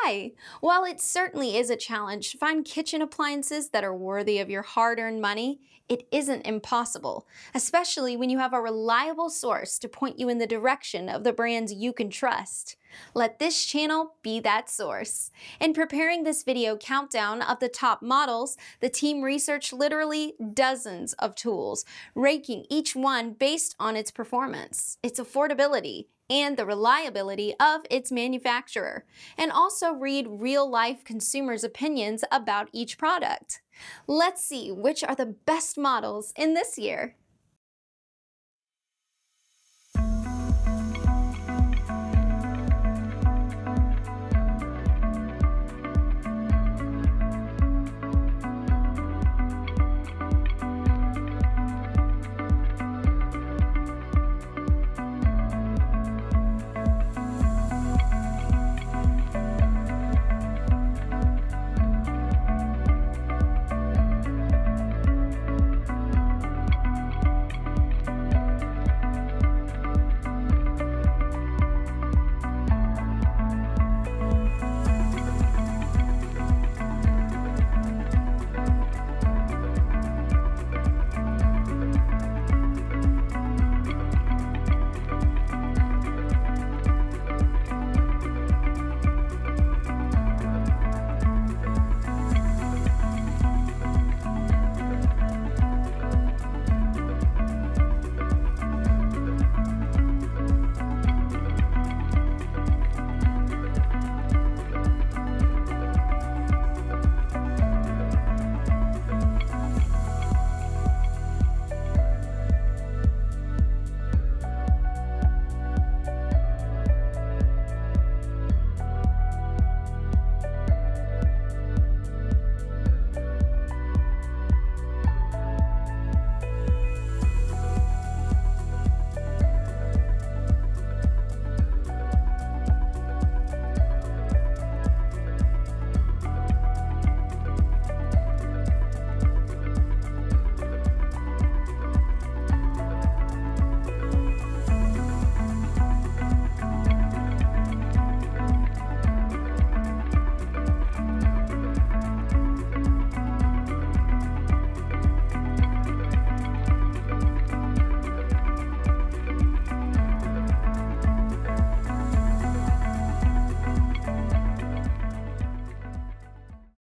Hi! While it certainly is a challenge to find kitchen appliances that are worthy of your hard-earned money, it isn't impossible, especially when you have a reliable source to point you in the direction of the brands you can trust. Let this channel be that source. In preparing this video countdown of the top models, the team researched literally dozens of tools, ranking each one based on its performance, its affordability, and the reliability of its manufacturer, and also read real-life consumers' opinions about each product. Let's see which are the best models in this year.